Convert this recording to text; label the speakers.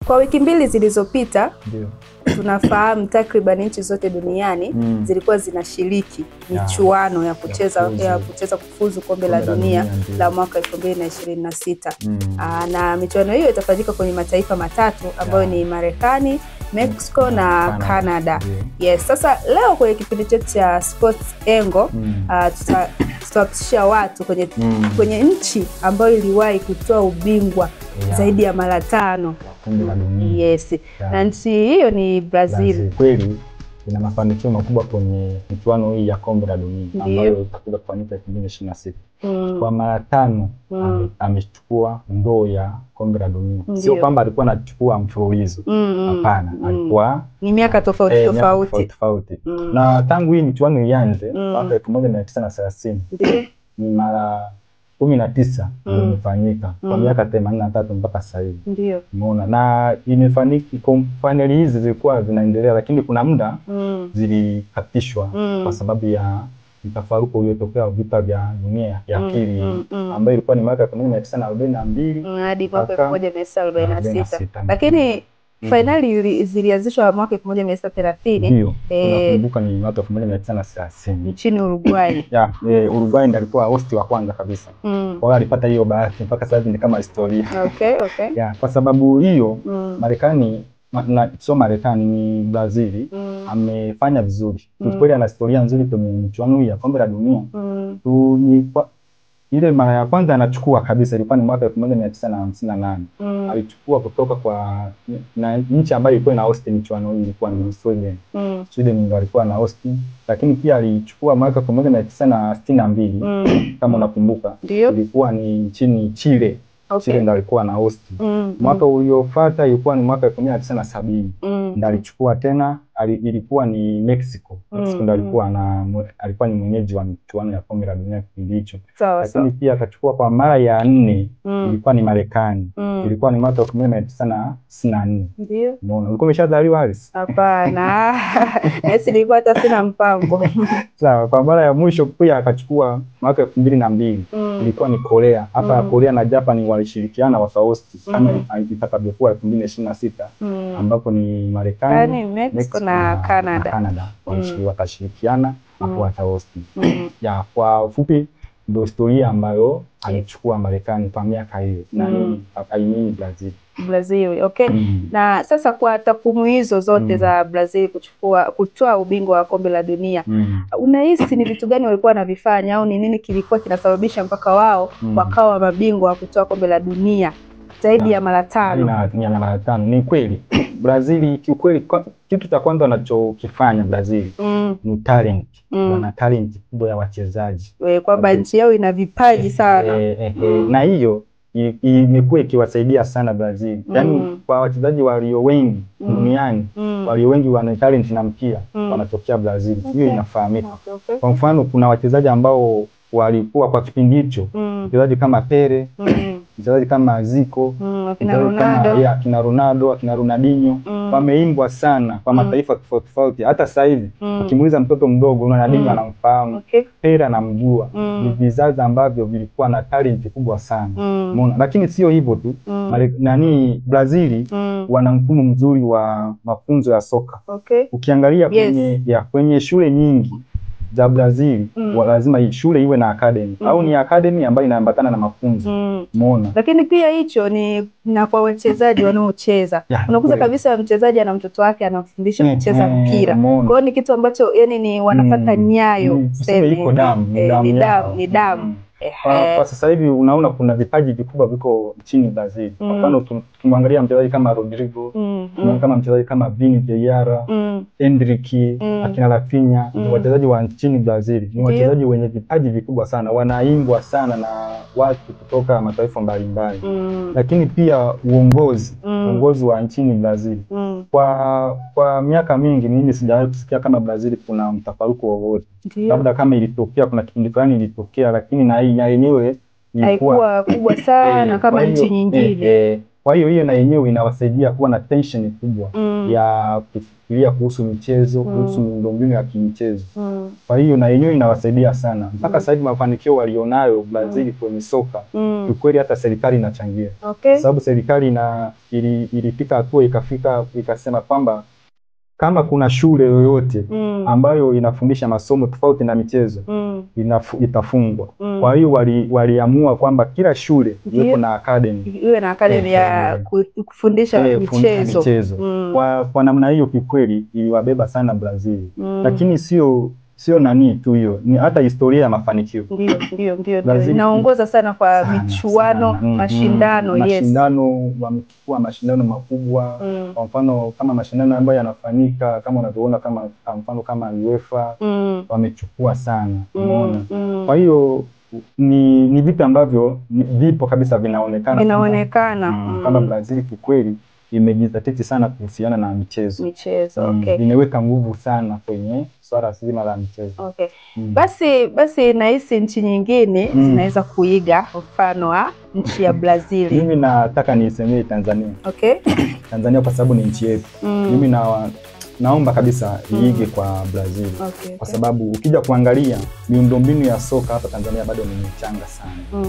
Speaker 1: Kwa wiki mbili zilizopita,
Speaker 2: ndio
Speaker 1: tunafahamu takriban nchi zote duniani zilikuwa zinashiriki michuano ya kucheza kufuzu kombe la dunia la mwaka 2026. Na michuano hiyo itafanyika kwenye mataifa matatu ambayo ni Marekani, Mexico na Canada. Yes, sasa leo kwenye kipindi chetu cha Sports Angle tutawapisha watu kwenye nchi ambayo iliwahi kutoa ubingwa zaidi ya mara 5. Yes. Na nchi hiyo ni Brazil.
Speaker 2: Kweli ina mafanikio makubwa kwenye michuano hii ya kombe la dunia ambayo itakuja kufanyika 2026. Kwa mara 5 amechukua ndoo ya kombe la dunia. Sio kwamba alikuwa anachukua mfululizo. Hapana, alikuwa
Speaker 1: ni miaka tofauti.
Speaker 2: Na tangu hii michuano ianze mwaka 1930 ni mara 19 imefanyika kwa miaka 83 mpaka sasa hivi.
Speaker 1: Ndio.
Speaker 2: Umeona, na imefanyika finali hizi zilikuwa zinaendelea, lakini kuna muda zilikatishwa kwa sababu ya mtafaruku uliotokea vita vya dunia ya pili ambayo ilikuwa ni mwaka 1942
Speaker 1: hadi mwaka 1946. Lakini finali zilianzishwa mwaka 1930.
Speaker 2: Ndio. Tunakumbuka ni mwaka 1930
Speaker 1: nchini Uruguay.
Speaker 2: Uruguay ndiyo alikuwa host wa kwanza kabisa. Kwa hiyo alipata hiyo bahati mpaka sasa hivi ni kama historia.
Speaker 1: Okay.
Speaker 2: Kwa sababu hiyo Marekani sio Marekani, ni Brazil amefanya vizuri. Kweli ana historia nzuri kwenye michuano ya kombe la dunia. Ile mara ya kwanza anachukua kabisa ilikuwa ni mwaka 1958. Alichukua kutoka kwa nchi ambayo ilikuwa ina host michuano hii, ilikuwa ni Sweden. Sweden ndio alikuwa na host, lakini pia alichukua mwaka 1962 kama unakumbuka. Ilikuwa ni nchini Chile. Chile ndio alikuwa na host. Mwaka uliofuata ilikuwa ni mwaka 1970. Ndio alichukua tena, ilikuwa ni Mexico. Mexico ndio alikuwa ni mwenyeji wa michuano ya kombe la dunia kipindi hicho. Lakini pia akachukua kwa mara ya 4 ilikuwa ni Marekani. Ilikuwa ni mwaka 1994.
Speaker 1: Ndio.
Speaker 2: Umeona, ulikuwa umeshazaliwa Alice?
Speaker 1: Hapana. Yes, nilikuwa hata sina mpango.
Speaker 2: Sawa, kwa mara ya mwisho pia akachukua mwaka 2002. Ilikuwa ni Korea. Hapa Korea na Japan walishirikiana wakahost kama itakavyokuwa 2026 ambapo ni Marekani,
Speaker 1: Mexico na Canada.
Speaker 2: Watashirikiana hapo watahost. Kwa ufupi ndio historia ambayo alichukua Marekani kwa miaka hiyo na
Speaker 1: Brazil. Okay. Na sasa kwa takwimu hizo zote za Brazil kutoa ubingwa wa kombe la dunia, unahisi ni vitu gani walikuwa wanavifanya au ni nini kilikuwa kinasababisha mpaka wao wakawa mabingwa wa kutoa kombe la dunia zaidi ya mara 5?
Speaker 2: Ni kweli Brazil kiukweli kitu cha kwanza wanachokifanya Brazil ni talent. Wana talent kubwa ya wachezaji.
Speaker 1: Kwamba nchi yao ina vipaji sana.
Speaker 2: Na hiyo imekuwa ikiwasaidia sana Brazil. Yaani kwa wachezaji walio wengi duniani, walio wengi wana talent na mpira wanatokea Brazil. Hiyo inafahamika. Kwa mfano kuna wachezaji ambao walikuwa kwa kipindi hicho, wachezaji kama Pele, wachezaji kama Zico, kina Ronaldo, kina Ronaldinho, wameimbwa sana kwa mataifa tofauti. Hata sasa hivi ukimuuliza mtoto mdogo Ronaldinho anamfahamu, Pele anamjua. Ni vizazi ambavyo vilikuwa na talent kubwa sana. Umeona, lakini sio hivyo tu. Brazil wana mfumo mzuri wa mafunzo ya soka. Ukiangalia kwenye shule nyingi za Brazil lazima shule iwe na academy au ni academy ambayo inaambatana na mafunzo. Umeona,
Speaker 1: lakini pia hicho ni na kwa wachezaji wanaocheza unakuta kabisa mchezaji ana mtoto wake anamfundisha kucheza mpira. Kwa hiyo ni kitu ambacho yani ni wanafuata nyayo,
Speaker 2: iko
Speaker 1: ni damu.
Speaker 2: Kwa sasa hivi unaona kuna vipaji vikubwa viko nchini Brazil. Kwa mfano tumwangalia mchezaji kama Rodrigo, kama mchezaji kama Vini Jr, Endrick, akina Rafinha, ni wachezaji wa nchini Brazil. Ni wachezaji wenye vipaji vikubwa sana, wanaimbwa sana na watu kutoka mataifa mbalimbali. Lakini pia uongozi wa nchini Brazil. Kwa miaka mingi mimi sijawahi kusikia kama Brazil kuna mtafaruku wowote. Labda kama ilitokea kuna kipindi fulani ilitokea, lakini na yenyewe
Speaker 1: ilikuwa kubwa sana kama nchi nyingine.
Speaker 2: Kwa hiyo na yenyewe inawasaidia kuwa na tension kubwa ya kufikiria kuhusu michezo, kuhusu miundombinu ya kimichezo. Kwa hiyo na yenyewe inawasaidia sana. Mpaka sasa hivi mafanikio walionayo Brazil kwenye soka, kweli hata serikali inachangia. Sababu serikali ilifika hatua ikasema kwamba kama kuna shule yoyote ambayo inafundisha masomo tofauti na michezo itafungwa. Kwa hiyo waliamua kwamba kila shule iwe na academy.
Speaker 1: Iwe na academy ya kufundisha michezo.
Speaker 2: Kwa namna hiyo kikweli iliwabeba sana Brazil. Lakini sio nani tu hiyo, ni hata historia ya mafanikio.
Speaker 1: Ndio. Inaongoza sana kwa michuano, mashindano.
Speaker 2: Mashindano wamechukua mashindano makubwa. Kwa mfano kama mashindano ambayo yanafanyika kama unavyoona kama mfano kama UEFA wamechukua sana. Unaona? Kwa hiyo ni vitu ambavyo vipo kabisa vinaonekana. Kama Brazil kikweli imejizatiti sana kuhusiana na michezo. Imeweka nguvu sana kwenye swala zima la michezo.
Speaker 1: Basi nahisi nchi nyingine zinaweza kuiga mfano wa nchi ya Brazil.
Speaker 2: Mimi nataka nisemee Tanzania. Tanzania kwa sababu ni nchi yetu. Mimi naomba kabisa iige kwa Brazil. Kwa sababu ukija kuangalia miundombinu ya soka hapa Tanzania bado ni michanga sana.